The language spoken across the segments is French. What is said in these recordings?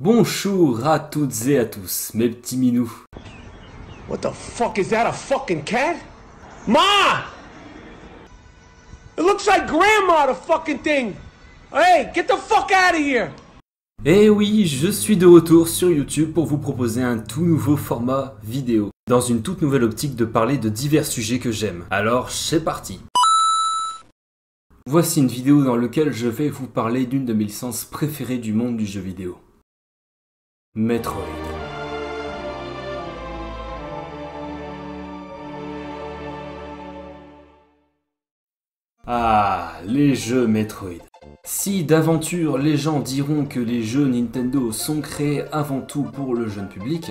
Bonjour à toutes et à tous, mes petits minous. What the fuck is that, a fucking cat? Ma! It looks like grandma, the fucking thing! Hey, get the fuck out of here! Eh oui, je suis de retour sur YouTube pour vous proposer un tout nouveau format vidéo, dans une toute nouvelle optique de parler de divers sujets que j'aime. Alors, c'est parti! Voici une vidéo dans laquelle je vais vous parler d'une de mes licences préférées du monde du jeu vidéo. Metroid. Ah, les jeux Metroid. Si d'aventure les gens diront que les jeux Nintendo sont créés avant tout pour le jeune public,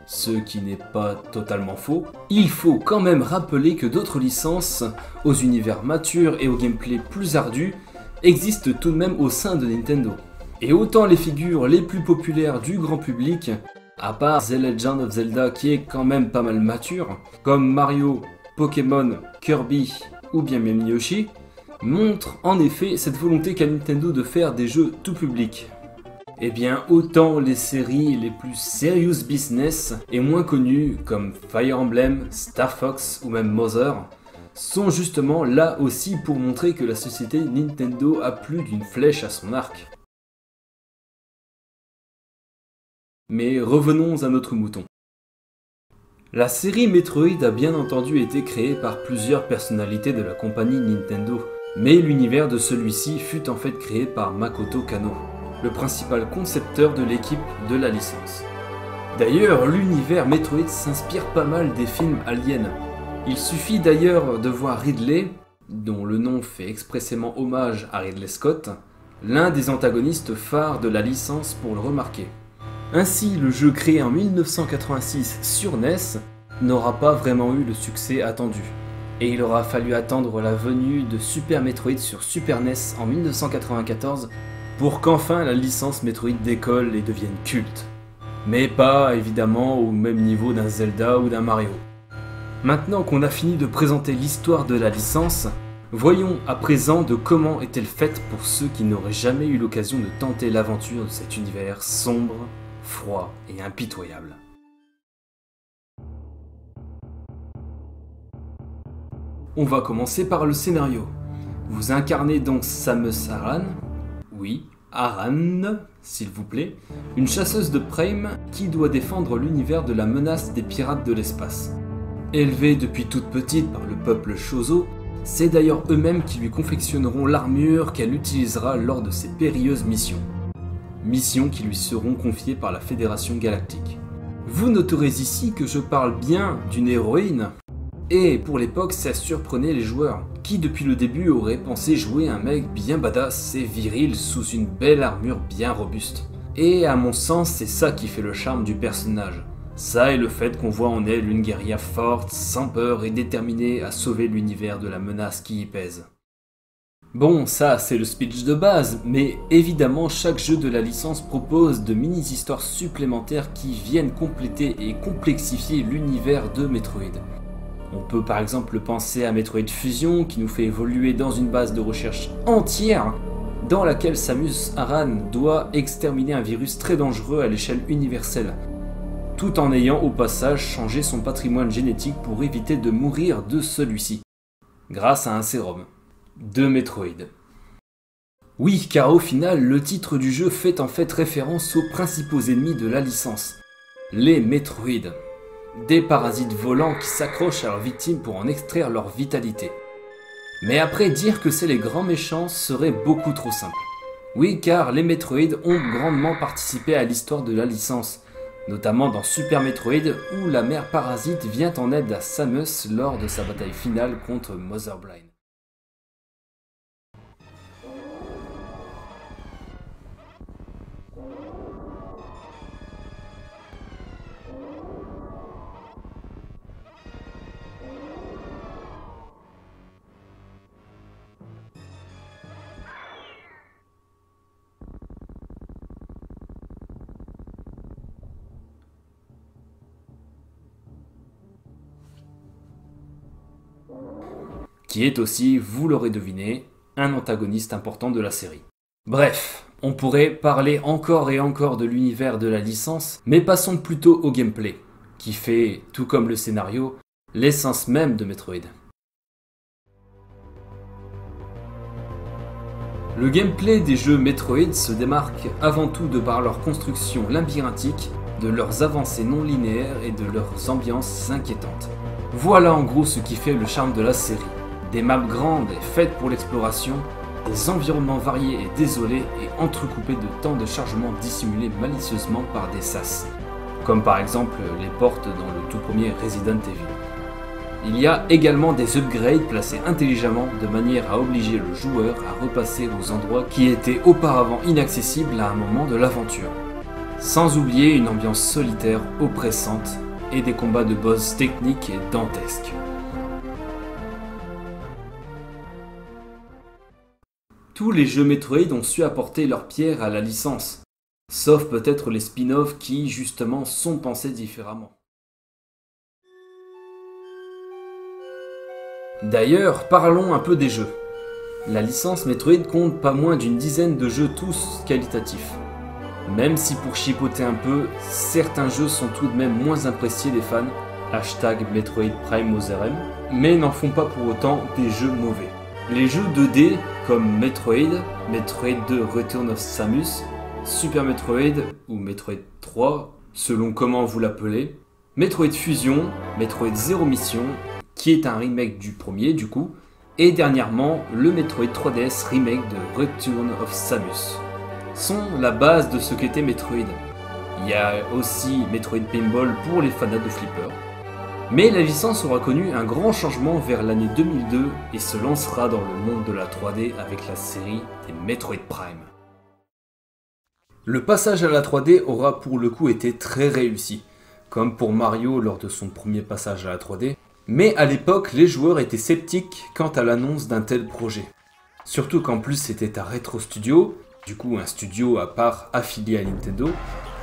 ce qui n'est pas totalement faux, il faut quand même rappeler que d'autres licences, aux univers matures et au gameplay plus ardu, existent tout de même au sein de Nintendo. Et autant les figures les plus populaires du grand public, à part The Legend of Zelda qui est quand même pas mal mature, comme Mario, Pokémon, Kirby ou bien même Yoshi, montrent en effet cette volonté qu'a Nintendo de faire des jeux tout public. Et bien autant les séries les plus serious business et moins connues comme Fire Emblem, Star Fox ou même Mother sont justement là aussi pour montrer que la société Nintendo a plus d'une flèche à son arc. Mais revenons à notre mouton. La série Metroid a bien entendu été créée par plusieurs personnalités de la compagnie Nintendo, mais l'univers de celui-ci fut en fait créé par Makoto Kano, le principal concepteur de l'équipe de la licence. D'ailleurs, l'univers Metroid s'inspire pas mal des films Alien. Il suffit d'ailleurs de voir Ridley, dont le nom fait expressément hommage à Ridley Scott, l'un des antagonistes phares de la licence pour le remarquer. Ainsi, le jeu créé en 1986 sur NES n'aura pas vraiment eu le succès attendu, et il aura fallu attendre la venue de Super Metroid sur Super NES en 1994 pour qu'enfin la licence Metroid décolle et devienne culte. Mais pas évidemment au même niveau d'un Zelda ou d'un Mario. Maintenant qu'on a fini de présenter l'histoire de la licence, voyons à présent de comment est-elle faite pour ceux qui n'auraient jamais eu l'occasion de tenter l'aventure de cet univers sombre, froid et impitoyable. On va commencer par le scénario. Vous incarnez donc Samus Aran, oui, Aran, s'il vous plaît, une chasseuse de Prime qui doit défendre l'univers de la menace des pirates de l'espace. Élevée depuis toute petite par le peuple Chozo, c'est d'ailleurs eux-mêmes qui lui confectionneront l'armure qu'elle utilisera lors de ses périlleuses missions. Missions qui lui seront confiées par la Fédération Galactique. Vous noterez ici que je parle bien d'une héroïne, et pour l'époque ça surprenait les joueurs, qui depuis le début auraient pensé jouer un mec bien badass et viril sous une belle armure bien robuste. Et à mon sens c'est ça qui fait le charme du personnage. Ça et le fait qu'on voit en elle une guerrière forte, sans peur et déterminée à sauver l'univers de la menace qui y pèse. Bon, ça c'est le speech de base, mais évidemment chaque jeu de la licence propose de mini-histoires supplémentaires qui viennent compléter et complexifier l'univers de Metroid. On peut par exemple penser à Metroid Fusion qui nous fait évoluer dans une base de recherche entière dans laquelle Samus Aran doit exterminer un virus très dangereux à l'échelle universelle, tout en ayant au passage changé son patrimoine génétique pour éviter de mourir de celui-ci, grâce à un sérum. De Metroid. Oui, car au final, le titre du jeu fait en fait référence aux principaux ennemis de la licence, les Metroid. Des parasites volants qui s'accrochent à leurs victimes pour en extraire leur vitalité. Mais après, dire que c'est les grands méchants serait beaucoup trop simple. Oui, car les Metroid ont grandement participé à l'histoire de la licence, notamment dans Super Metroid où la mère parasite vient en aide à Samus lors de sa bataille finale contre Mother Brain. Qui est aussi, vous l'aurez deviné, un antagoniste important de la série. Bref, On pourrait parler encore et encore de l'univers de la licence, mais passons plutôt au gameplay, qui fait, tout comme le scénario, l'essence même de Metroid. Le gameplay des jeux Metroid se démarque avant tout de par leur construction labyrinthique, de leurs avancées non linéaires et de leurs ambiances inquiétantes. Voilà en gros ce qui fait le charme de la série. Des maps grandes et faites pour l'exploration, des environnements variés et désolés et entrecoupés de temps de chargement dissimulés malicieusement par des sas, comme par exemple les portes dans le tout premier Resident Evil. Il y a également des upgrades placés intelligemment de manière à obliger le joueur à repasser aux endroits qui étaient auparavant inaccessibles à un moment de l'aventure. Sans oublier une ambiance solitaire oppressante et des combats de boss techniques et dantesques. Tous les jeux Metroid ont su apporter leur pierre à la licence, sauf peut-être les spin-offs qui, justement, sont pensés différemment. D'ailleurs, parlons un peu des jeux. La licence Metroid compte pas moins d'une dizaine de jeux tous qualitatifs. Même si pour chipoter un peu, certains jeux sont tout de même moins appréciés des fans, hashtag Metroid Prime OZRM, mais n'en font pas pour autant des jeux mauvais. Les jeux 2D comme Metroid, Metroid 2 Return of Samus, Super Metroid ou Metroid 3, selon comment vous l'appelez, Metroid Fusion, Metroid Zero Mission, qui est un remake du premier du coup, et dernièrement le Metroid 3DS remake de Return of Samus, sont la base de ce qu'était Metroid. Il y a aussi Metroid Pinball pour les fanats de flipper. Mais la licence aura connu un grand changement vers l'année 2002 et se lancera dans le monde de la 3D avec la série des Metroid Prime. Le passage à la 3D aura pour le coup été très réussi, comme pour Mario lors de son premier passage à la 3D, mais à l'époque les joueurs étaient sceptiques quant à l'annonce d'un tel projet. Surtout qu'en plus c'était à Retro Studio, du coup un studio à part affilié à Nintendo,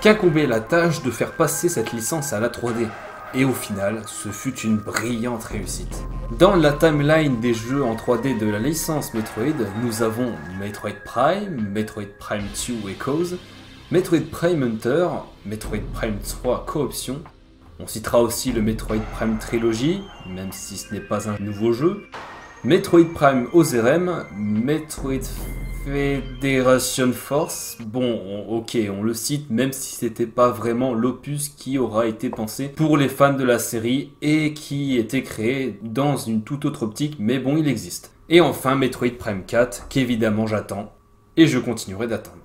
qu'incombait la tâche de faire passer cette licence à la 3D. Et au final, ce fut une brillante réussite. Dans la timeline des jeux en 3D de la licence Metroid, nous avons Metroid Prime, Metroid Prime 2 Echoes, Metroid Prime Hunter, Metroid Prime 3 Cooption. On citera aussi le Metroid Prime Trilogy, même si ce n'est pas un nouveau jeu, Metroid Prime OZRM, Metroid Federation Force, bon ok on le cite même si c'était pas vraiment l'opus qui aura été pensé pour les fans de la série et qui était créé dans une toute autre optique, mais bon il existe. Et enfin Metroid Prime 4 qu'évidemment j'attends et je continuerai d'attendre.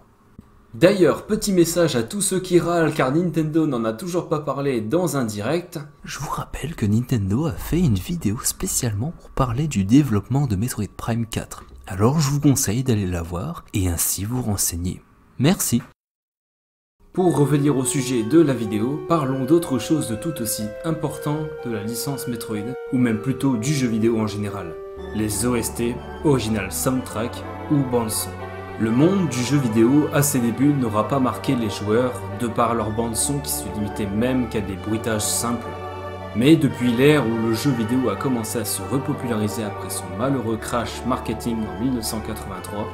D'ailleurs, petit message à tous ceux qui râlent car Nintendo n'en a toujours pas parlé dans un direct. Je vous rappelle que Nintendo a fait une vidéo spécialement pour parler du développement de Metroid Prime 4. Alors je vous conseille d'aller la voir et ainsi vous renseigner. Merci. Pour revenir au sujet de la vidéo, parlons d'autre chose de tout aussi important de la licence Metroid, ou même plutôt du jeu vidéo en général. Les OST, Original Soundtrack ou bande-son. Le monde du jeu vidéo à ses débuts n'aura pas marqué les joueurs de par leur bande-son qui se limitait même qu'à des bruitages simples. Mais depuis l'ère où le jeu vidéo a commencé à se repopulariser après son malheureux crash marketing en 1983,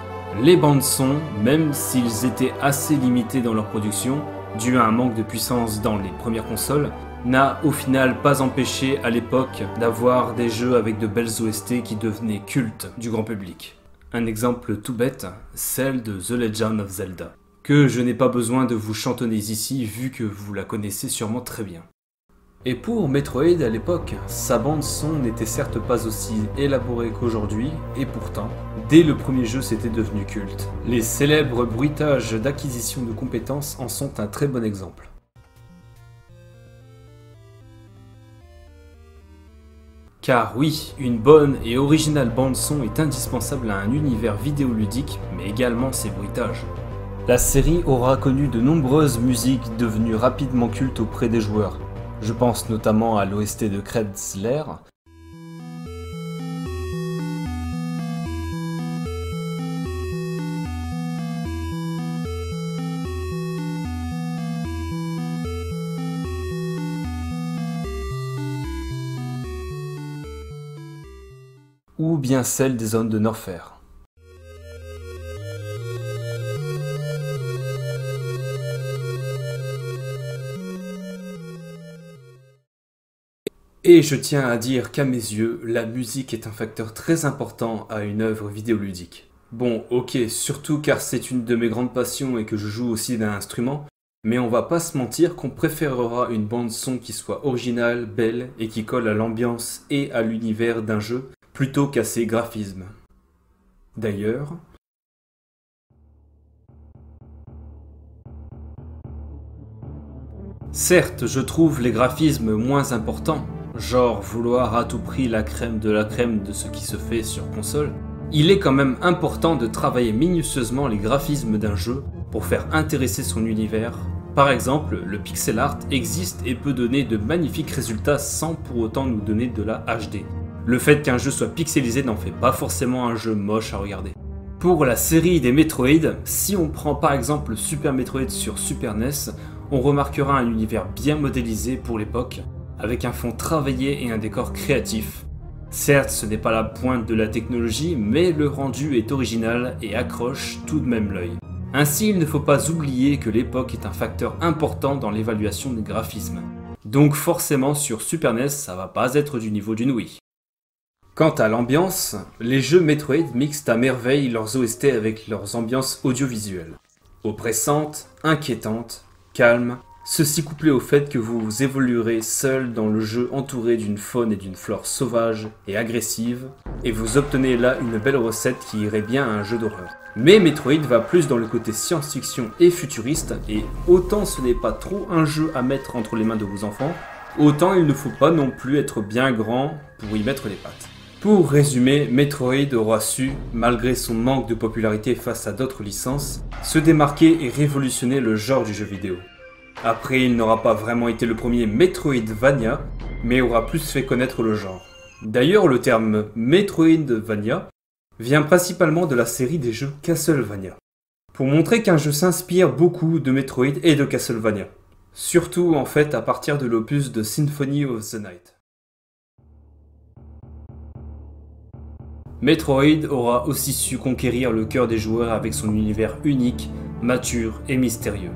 les bandes-sons, même s'ils étaient assez limités dans leur production, dû à un manque de puissance dans les premières consoles, n'a au final pas empêché à l'époque d'avoir des jeux avec de belles OST qui devenaient cultes du grand public. Un exemple tout bête, celle de The Legend of Zelda, que je n'ai pas besoin de vous chantonner ici vu que vous la connaissez sûrement très bien. Et pour Metroid à l'époque, sa bande son n'était certes pas aussi élaborée qu'aujourd'hui, et pourtant, dès le premier jeu c'était devenu culte. Les célèbres bruitages d'acquisition de compétences en sont un très bon exemple. Car oui, une bonne et originale bande-son est indispensable à un univers vidéoludique, mais également ses bruitages. La série aura connu de nombreuses musiques devenues rapidement cultes auprès des joueurs. Je pense notamment à l'OST de Krebs Lair, ou bien celle des zones de Norfair. Et je tiens à dire qu'à mes yeux, la musique est un facteur très important à une œuvre vidéoludique. Bon, ok, surtout car c'est une de mes grandes passions et que je joue aussi d'un instrument, mais on va pas se mentir qu'on préférera une bande son qui soit originale, belle et qui colle à l'ambiance et à l'univers d'un jeu plutôt qu'à ses graphismes. D'ailleurs, certes, je trouve les graphismes moins importants, genre vouloir à tout prix la crème de ce qui se fait sur console. Il est quand même important de travailler minutieusement les graphismes d'un jeu pour faire intéresser son univers. Par exemple, le pixel art existe et peut donner de magnifiques résultats sans pour autant nous donner de la HD. Le fait qu'un jeu soit pixelisé n'en fait pas forcément un jeu moche à regarder. Pour la série des Metroid, si on prend par exemple Super Metroid sur Super NES, on remarquera un univers bien modélisé pour l'époque, avec un fond travaillé et un décor créatif. Certes, ce n'est pas la pointe de la technologie, mais le rendu est original et accroche tout de même l'œil. Ainsi, il ne faut pas oublier que l'époque est un facteur important dans l'évaluation des graphismes. Donc forcément, sur Super NES, ça va pas être du niveau d'une Wii. Quant à l'ambiance, les jeux Metroid mixent à merveille leurs OST avec leurs ambiances audiovisuelles. Oppressantes, inquiétantes, calmes, ceci couplé au fait que vous évoluerez seul dans le jeu entouré d'une faune et d'une flore sauvages et agressives, et vous obtenez là une belle recette qui irait bien à un jeu d'horreur. Mais Metroid va plus dans le côté science-fiction et futuriste, et autant ce n'est pas trop un jeu à mettre entre les mains de vos enfants, autant il ne faut pas non plus être bien grand pour y mettre les pattes. Pour résumer, Metroid aura su, malgré son manque de popularité face à d'autres licences, se démarquer et révolutionner le genre du jeu vidéo. Après, il n'aura pas vraiment été le premier Metroidvania, mais aura plus fait connaître le genre. D'ailleurs, le terme Metroidvania vient principalement de la série des jeux Castlevania, pour montrer qu'un jeu s'inspire beaucoup de Metroid et de Castlevania, surtout en fait à partir de l'opus de Symphony of the Night. Metroid aura aussi su conquérir le cœur des joueurs avec son univers unique, mature et mystérieux.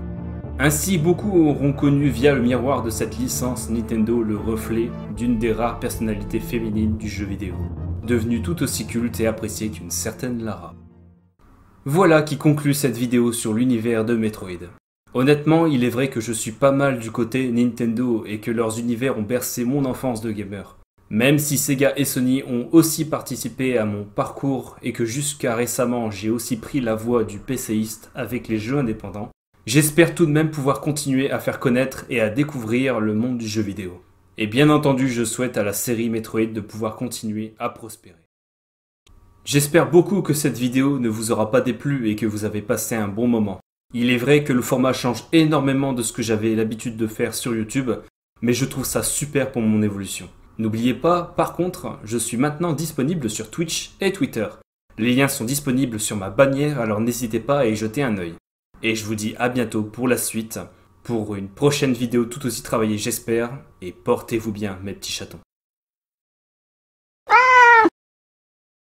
Ainsi, beaucoup auront connu via le miroir de cette licence Nintendo le reflet d'une des rares personnalités féminines du jeu vidéo, devenue tout aussi culte et appréciée qu'une certaine Lara. Voilà qui conclut cette vidéo sur l'univers de Metroid. Honnêtement, il est vrai que je suis pas mal du côté Nintendo et que leurs univers ont bercé mon enfance de gamer. Même si Sega et Sony ont aussi participé à mon parcours et que jusqu'à récemment j'ai aussi pris la voie du PCiste avec les jeux indépendants, j'espère tout de même pouvoir continuer à faire connaître et à découvrir le monde du jeu vidéo. Et bien entendu, je souhaite à la série Metroid de pouvoir continuer à prospérer. J'espère beaucoup que cette vidéo ne vous aura pas déplu et que vous avez passé un bon moment. Il est vrai que le format change énormément de ce que j'avais l'habitude de faire sur YouTube, mais je trouve ça super pour mon évolution. N'oubliez pas, par contre, je suis maintenant disponible sur Twitch et Twitter. Les liens sont disponibles sur ma bannière, alors n'hésitez pas à y jeter un œil. Et je vous dis à bientôt pour la suite, pour une prochaine vidéo tout aussi travaillée j'espère, et portez-vous bien mes petits chatons.